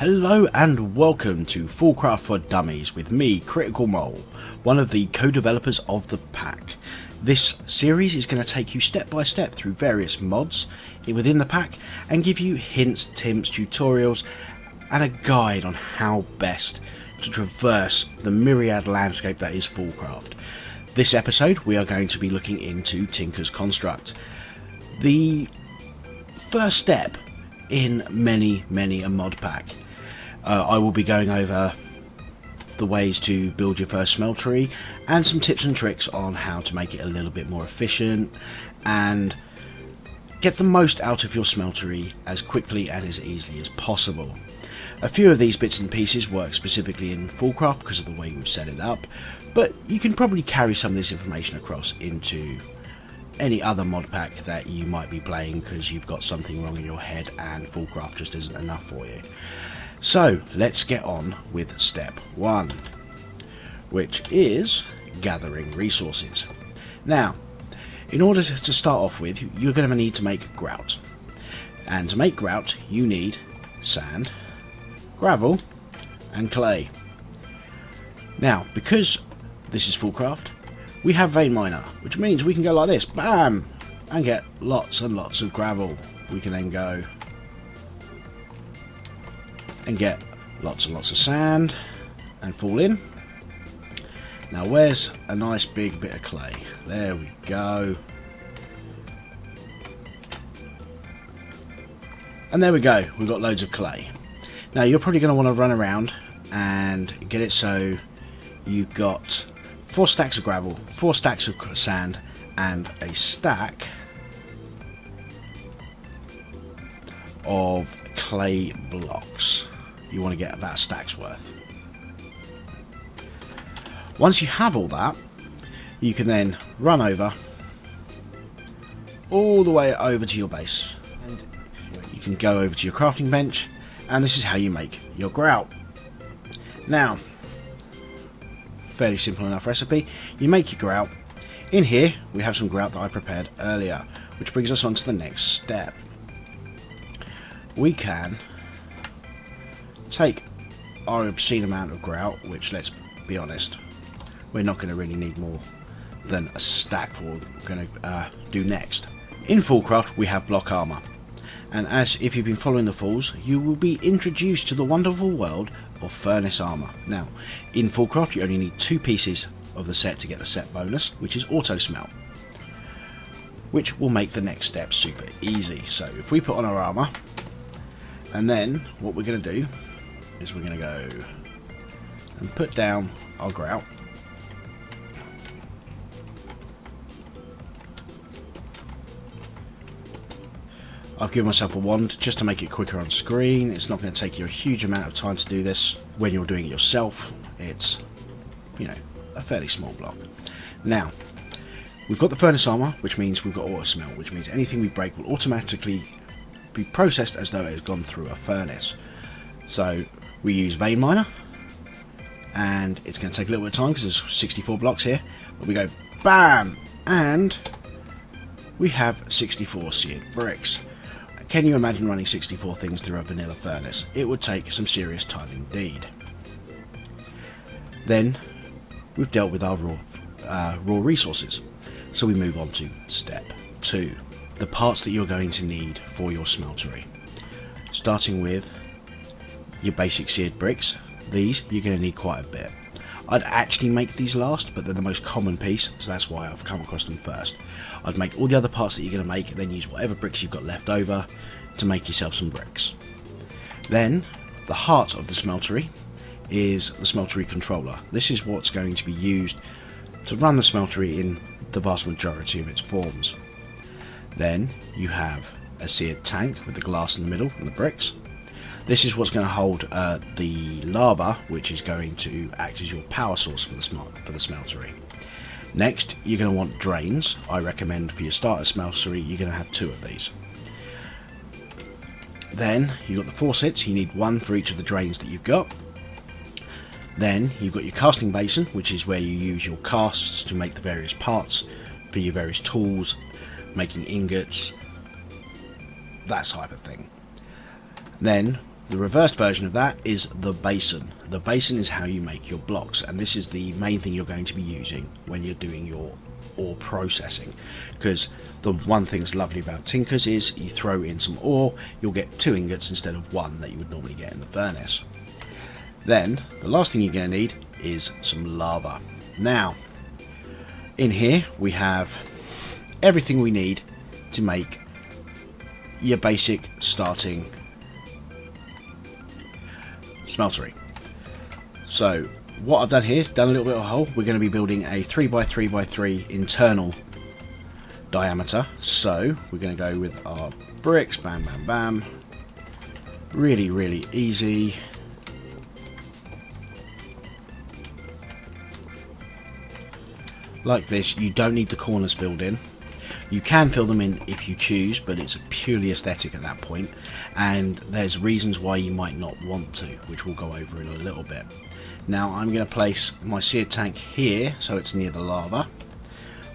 Hello and welcome to FoolCraft for Dummies with me, Critical Mole, one of the co-developers of the pack. This series is going to take you step by step through various mods within the pack and give you hints, tips, tutorials and a guide on how best to traverse the myriad landscape that is FoolCraft. This episode we are going to be looking into Tinkers Construct, the first step in many a mod pack. I will be going over the ways to build your first smeltery and some tips and tricks on how to make it a little bit more efficient and get the most out of your smeltery as quickly and as easily as possible. A few of these bits and pieces work specifically in FoolCraft because of the way we've set it up, but you can probably carry some of this information across into any other mod pack that you might be playing because you've got something wrong in your head and FoolCraft just isn't enough for you. So let's get on with step 1, which is gathering resources. Now, in order to start off with, you're going to need to make grout, and to make grout you need sand, gravel and clay. Now, because this is FoolCraft, we have vein miner, which means we can go like this, bam, and get lots and lots of gravel. We can then go and get lots and lots of sand and fall in. Now where's a nice big bit of clay? There we go. And there we go, we've got loads of clay. Now you're probably going to want to run around and get it so you've got 4 stacks of gravel, 4 stacks of sand and a stack of clay blocks. You want to get about a stack's worth. Once you have all that, you can then run over all the way over to your base, and you can go over to your crafting bench, and this is how you make your grout. Now, fairly simple enough recipe. You make your grout. In here we have some grout that I prepared earlier, which brings us on to the next step. We can take our obscene amount of grout, which, let's be honest, we're not going to really need more than a stack for what we're going to do next. In FoolCraft we have block armour, and as if you've been following the Fools, you will be introduced to the wonderful world of furnace armour. Now, in FoolCraft you only need 2 pieces of the set to get the set bonus, which is auto smelt, which will make the next step super easy. So if we put on our armour, and then what we're going to do is we're going to go and put down our grout. I've given myself a wand just to make it quicker on screen. It's not going to take you a huge amount of time to do this when you're doing it yourself. It's, you know, a fairly small block. Now, we've got the furnace armour, which means we've got auto smelt, which means anything we break will automatically be processed as though it has gone through a furnace. So we use vein miner, and it's going to take a little bit of time because there's 64 blocks here, but we go BAM, and we have 64 seared bricks. Can you imagine running 64 things through a vanilla furnace? It would take some serious time indeed. Then we've dealt with our raw resources, so we move on to step 2, the parts that you're going to need for your smeltery. Starting with your basic seared bricks. These you're going to need quite a bit. I'd actually make these last, but they're the most common piece, so that's why I've come across them first. I'd make all the other parts that you're going to make, and then use whatever bricks you've got left over to make yourself some bricks. Then the heart of the smeltery is the smeltery controller. This is what's going to be used to run the smeltery in the vast majority of its forms. Then you have a seared tank with the glass in the middle and the bricks. This is what's going to hold the lava, which is going to act as your power source for the smeltery. Next, you're going to want drains. I recommend for your starter smeltery, you're going to have 2 of these. Then you've got the faucets. You need 1 for each of the drains that you've got. Then you've got your casting basin, which is where you use your casts to make the various parts for your various tools, making ingots, that type of thing. Then The reversed version of that is the basin. The basin is how you make your blocks, and this is the main thing you're going to be using when you're doing your ore processing, because the one thing that's lovely about Tinkers is you throw in some ore, you'll get 2 ingots instead of 1 that you would normally get in the furnace. Then the last thing you're going to need is some lava. Now in here we have everything we need to make your basic starting smeltery. So what I've done here is done a little bit of a hole. We're going to be building a 3x3x3 internal diameter. So we're going to go with our bricks, bam bam bam, really easy. Like this. You don't need the corners filled in. You can fill them in if you choose, but it's purely aesthetic at that point, and there's reasons why you might not want to, which we'll go over in a little bit. Now I'm going to place my seared tank here so it's near the lava.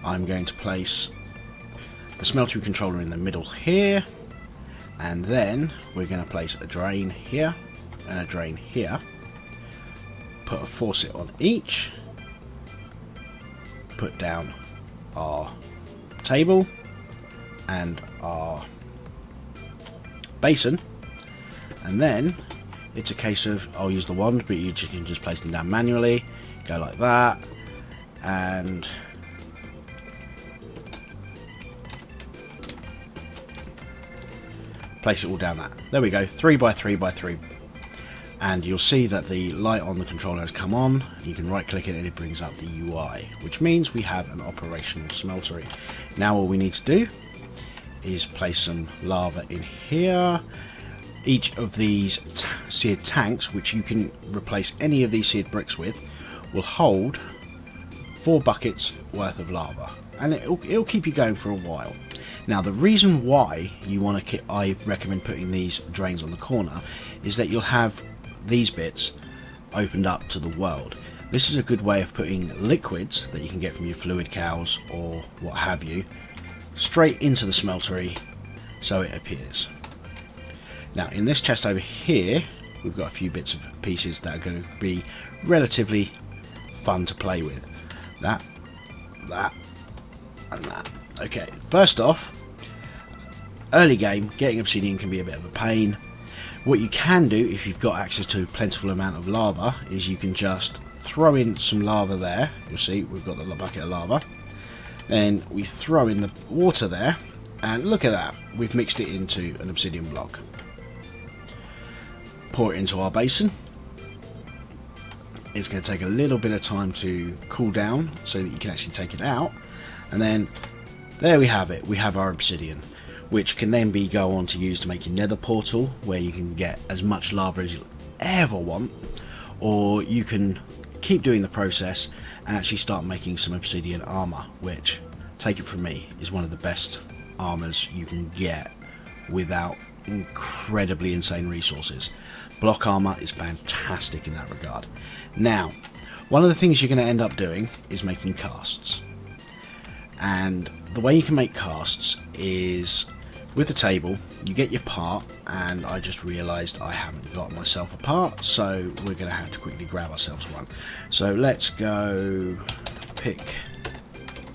I'm going to place the smeltery controller in the middle here, and then we're going to place a drain here and a drain here. Put a faucet on each. Put down our table and our basin, and then it's a case of, I'll use the wand, but you can just place them down manually. Go like that, and place it all down that. There we go, 3x3x3, and you'll see that the light on the controller has come on. You can right click it and it brings up the UI, which means we have an operational smeltery. Now all we need to do is place some lava in here. Each of these seared tanks, which you can replace any of these seared bricks with, will hold 4 buckets worth of lava, and it'll keep you going for a while. Now the reason why you want to I recommend putting these drains on the corner is that you'll have these bits opened up to the world. This is a good way of putting liquids that you can get from your fluid cows or what have you straight into the smeltery, so it appears. Now in this chest over here we've got a few bits of pieces that are going to be relatively fun to play with. That and that. Okay, first off, early game getting obsidian can be a bit of a pain. What you can do if you've got access to a plentiful amount of lava is you can just throw in some lava there. You'll see we've got the bucket of lava. Then we throw in the water there, and look at that, we've mixed it into an obsidian block. Pour it into our basin. It's going to take a little bit of time to cool down so that you can actually take it out, and then there we have it. We have our obsidian, which can then be go on to use to make your nether portal, where you can get as much lava as you'll ever want, or you can keep doing the process and actually start making some obsidian armor, which, take it from me, is one of the best armors you can get without incredibly insane resources. Block armor is fantastic in that regard. Now, one of the things you're going to end up doing is making casts, and the way you can make casts is with the table. You get your part, and I just realized I haven't got myself a part, so we're going to have to quickly grab ourselves one. So let's go pick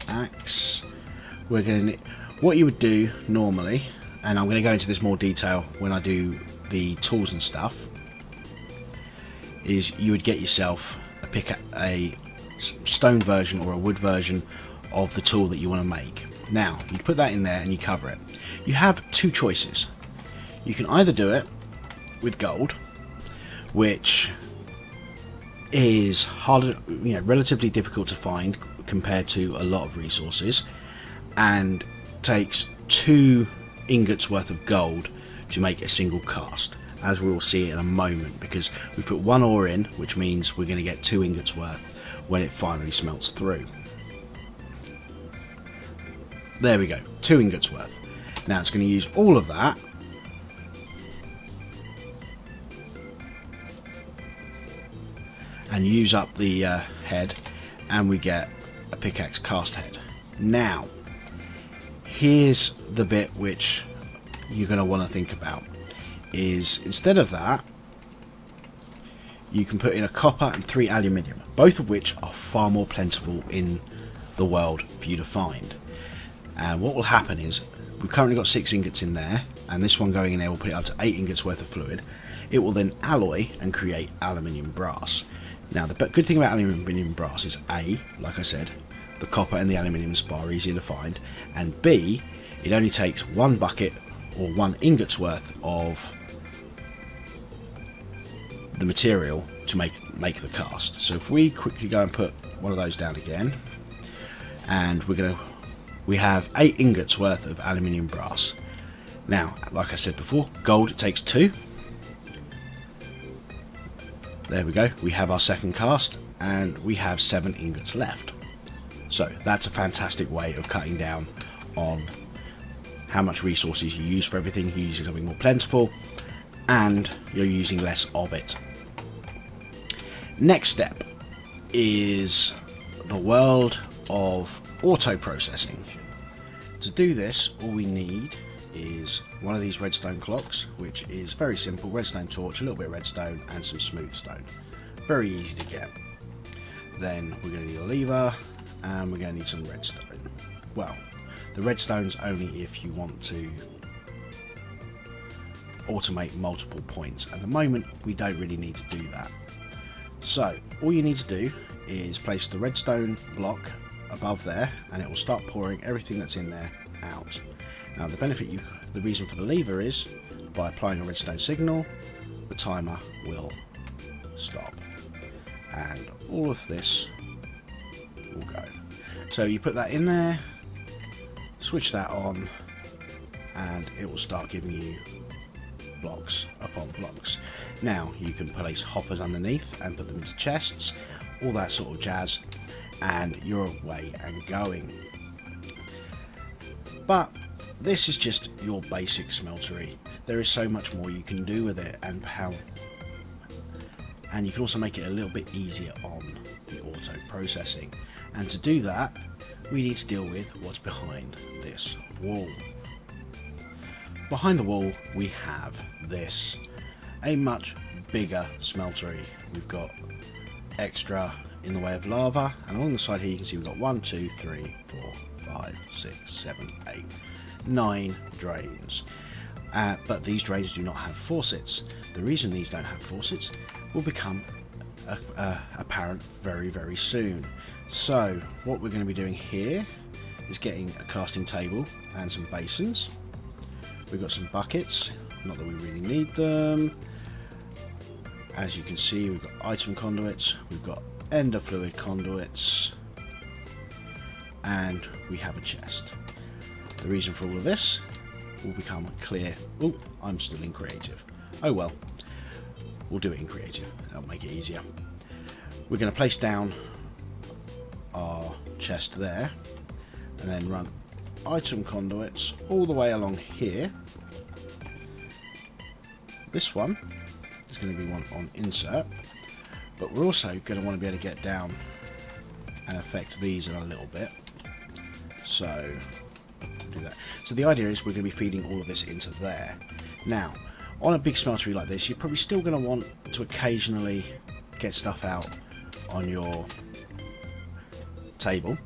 axe. We're going to, what you would do normally, and I'm going to go into this more detail when I do the tools and stuff, is you would get yourself a stone version or a wood version of the tool that you want to make. Now you put that in there and you cover it. You have 2 choices. You can either do it with gold, which is harder, relatively difficult to find compared to a lot of resources, and takes 2 ingots worth of gold to make a single cast, as we will see in a moment, because we've put 1 ore in, which means we're going to get 2 ingots worth when it finally smelts through. There we go, 2 ingots worth. Now it's going to use all of that and use up the head, and we get a pickaxe cast head. Now here's the bit which you're going to want to think about. is, instead of that, you can put in a copper and 3 aluminium, both of which are far more plentiful in the world for you to find. And what will happen is, we've currently got 6 ingots in there, and this one going in there will put it up to 8 ingots worth of fluid. It will then alloy and create aluminium brass. Now the good thing about aluminium brass is A, like I said, the copper and the aluminium is far easier to find, and B, it only takes 1 bucket or 1 ingot's worth of the material to make the cast. So if we quickly go and put one of those down again, and we have 8 ingots worth of aluminium brass. Now, like I said before, gold, it takes 2. There we go, we have our second cast, and we have 7 ingots left. So that's a fantastic way of cutting down on how much resources you use for everything. You're using something more plentiful, and you're using less of it. Next step is the world of auto processing. To do this, all we need is one of these redstone clocks, which is very simple: redstone torch, a little bit of redstone, and some smooth stone. Very easy to get. Then we're going to need a lever, and we're going to need some redstone. Well, the redstone's only if you want to automate multiple points. At the moment, we don't really need to do that. So all you need to do is place the redstone block above there, and it will start pouring everything that's in there out. Now the reason for the lever is, by applying a redstone signal, the timer will stop, and all of this will go. So you put that in there, switch that on, and it will start giving you blocks upon blocks. Now you can place hoppers underneath and put them into chests, all that sort of jazz, and you're away and going. But this is just your basic smeltery. There is so much more you can do with it, and you can also make it a little bit easier on the auto processing. And to do that, we need to deal with what's behind this wall. Behind the wall we have this, a much bigger smeltery. We've got extra in the way of lava, and along the side here you can see we've got 1, 2, 3, 4, 5, 6, 7, 8, 9 drains. But these drains do not have faucets. The reason these don't have faucets will become apparent very, very soon. So what we're going to be doing here is getting a casting table and some basins. We've got some buckets, not that we really need them. As you can see, we've got item conduits, we've got ender fluid conduits, and we have a chest. The reason for all of this will become clear. Oh, I'm still in creative. Oh well, we'll do it in creative. That'll make it easier. We're going to place down our chest there, and then run item conduits all the way along here. This one is going to be one on insert, but we're also going to want to be able to get down and affect these in a little bit. So do that. So the idea is we're going to be feeding all of this into there. Now, on a big smeltery like this, you're probably still going to want to occasionally get stuff out on your table,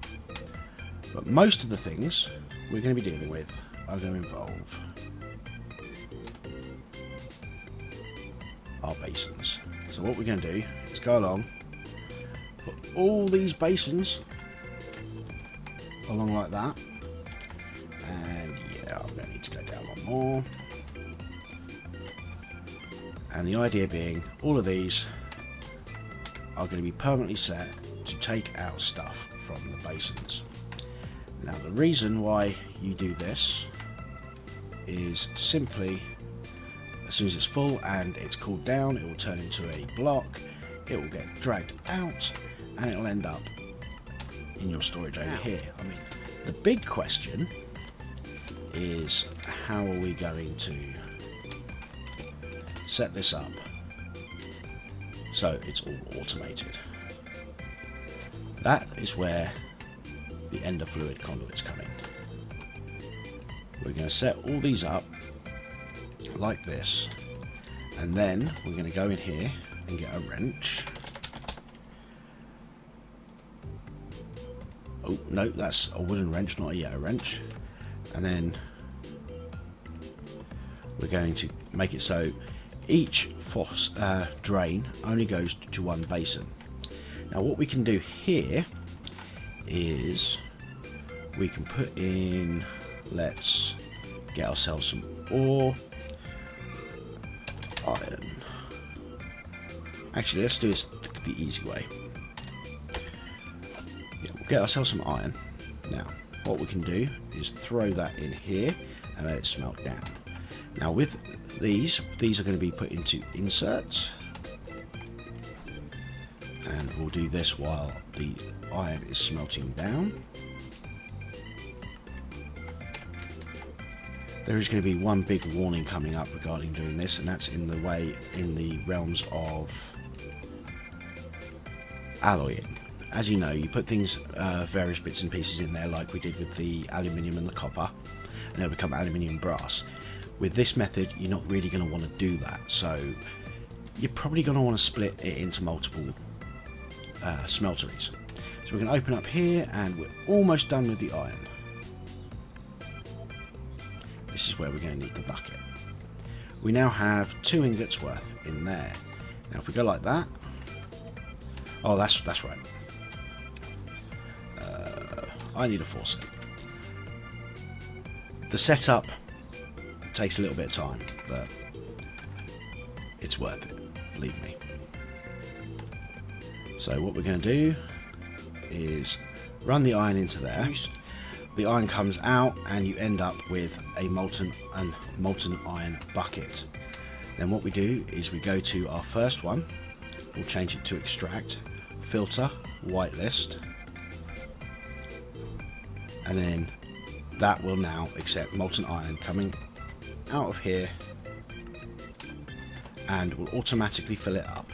but most of the things we're going to be dealing with are going to involve our basins. So what we're going to do is go along, put all these basins along like that, and yeah, I'm going to need to go down one more. And the idea being, all of these are going to be permanently set to take out stuff from the basins. Now the reason why you do this is simply, as soon as it's full and it's cooled down, it will turn into a block, it will get dragged out, and it will end up in your storage over here. I mean, the big question is, how are we going to set this up so it's all automated? That is where the ender fluid conduits come in. We're going to set all these up like this, And then we're going to go in here and get a wrench. Oh, no, that's a wooden wrench, not a Yeti wrench. And then we're going to make it so each drain only goes to one basin. Now what we can do here is we can put in, let's get ourselves some ore, iron. Actually, let's do this the easy way. Yeah, we'll get ourselves some iron. Now, what we can do is throw that in here and let it smelt down. Now with these are going to be put into inserts. And we'll do this while the iron is smelting down. There is going to be one big warning coming up regarding doing this, and that's in the realms of alloying. As you know, you put things, various bits and pieces in there, like we did with the aluminium and the copper, and they'll become aluminium brass. With this method, you're not really going to want to do that, so you're probably going to want to split it into multiple smelteries. So we're going to open up here, and we're almost done with the iron. This is where we're going to need the bucket. We now have 2 ingots worth in there. Now if we go like that, oh that's right. I need a faucet. The setup takes a little bit of time, but it's worth it, believe me. So what we're going to do is run the iron into there. The iron comes out and you end up with a molten iron bucket. Then what we do is we go to our first one, we'll change it to extract, filter, whitelist, and then that will now accept molten iron coming out of here and will automatically fill it up.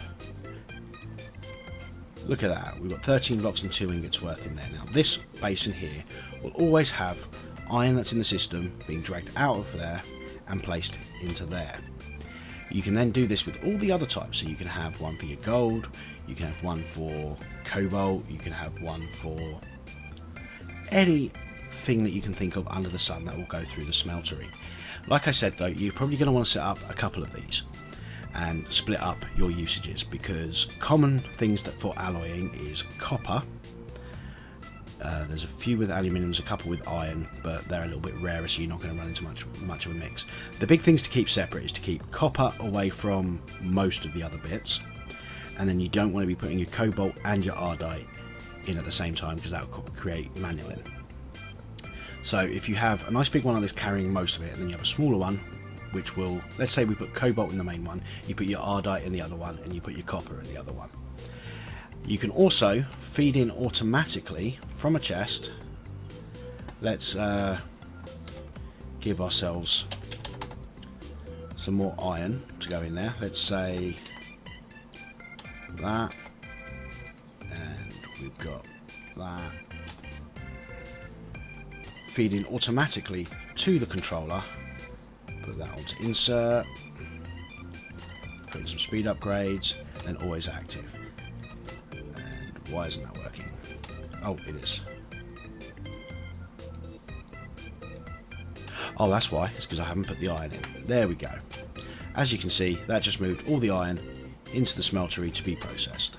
Look at that, we've got 13 blocks and 2 ingots worth in there. Now this basin here will always have iron that's in the system being dragged out of there and placed into there. You can then do this with all the other types, so you can have one for your gold, you can have one for cobalt, you can have one for anything that you can think of under the sun that will go through the smeltery. Like I said though, you're probably going to want to set up a couple of these and split up your usages, because common things that for alloying is copper. There's a few with aluminiums, a couple with iron, but they're a little bit rarer, so you're not going to run into much of a mix. The big things to keep separate is to keep copper away from most of the other bits, and then you don't want to be putting your cobalt and your ardite in at the same time, because that will create manulin. So if you have a nice big one like this carrying most of it, and then you have a smaller one which will, let's say we put cobalt in the main one, you put your ardite in the other one, and you put your copper in the other one. You can also feed in automatically from a chest. Let's give ourselves some more iron to go in there. Let's say that, and we've got that. Feed in automatically to the controller. Put that onto insert, put in some speed upgrades, and always active. And why isn't that working? Oh, it is. Oh, that's why. It's because I haven't put the iron in. There we go. As you can see, that just moved all the iron into the smeltery to be processed.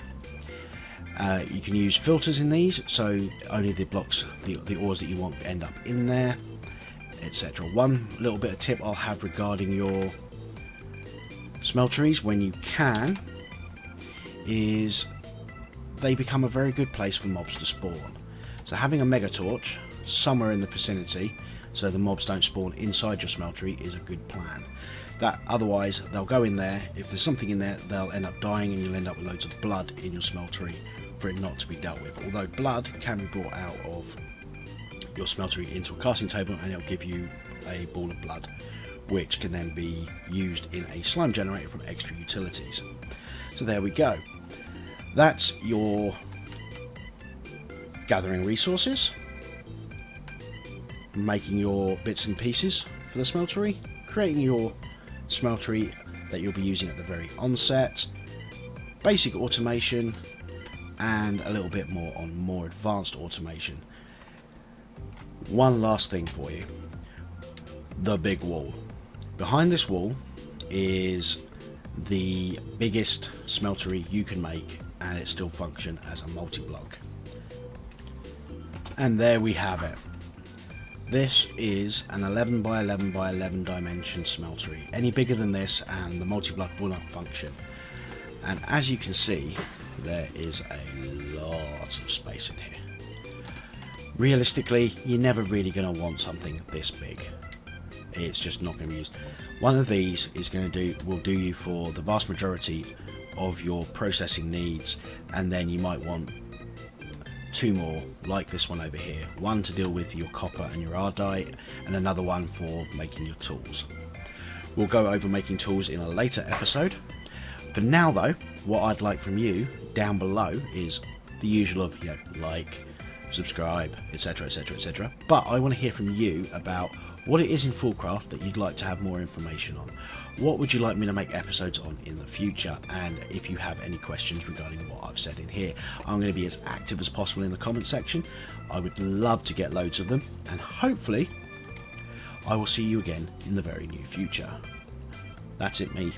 You can use filters in these, so only the blocks, the ores that you want end up in there, etc. One little bit of tip I'll have regarding your smelteries when you can is they become a very good place for mobs to spawn. So having a mega torch somewhere in the vicinity so the mobs don't spawn inside your smeltery is a good plan. That otherwise they'll go in there, if there's something in there they'll end up dying and you'll end up with loads of blood in your smeltery for it not to be dealt with. Although blood can be brought out of your smeltery into a casting table and it'll give you a ball of blood, which can then be used in a slime generator from extra utilities. So there we go. That's your gathering resources, making your bits and pieces for the smeltery, creating your smeltery that you'll be using at the very onset, basic automation, and a little bit more on more advanced automation. One last thing for you, the big wall. Behind this wall is the biggest smeltery you can make, and it still function as a multi-block. And there we have it. This is an 11 by 11 by 11 dimension smeltery. Any bigger than this and the multi-block will not function. And as you can see, there is a lot of space in here. Realistically, you're never really going to want something this big. It's just not going to be used. One of these will do you for the vast majority of your processing needs, and then you might want two more like this one over here. One to deal with your copper and your ardite, and another one for making your tools. We'll go over making tools in a later episode. For now though, what I'd like from you down below is the usual of, like, subscribe, etc, etc, etc. But I want to hear from you about what it is in FoolCraft that you'd like to have more information on. What would you like me to make episodes on in the future? And if you have any questions regarding what I've said in here, I'm going to be as active as possible in the comment section. I would love to get loads of them, and hopefully I will see you again in the very near future. That's it, me.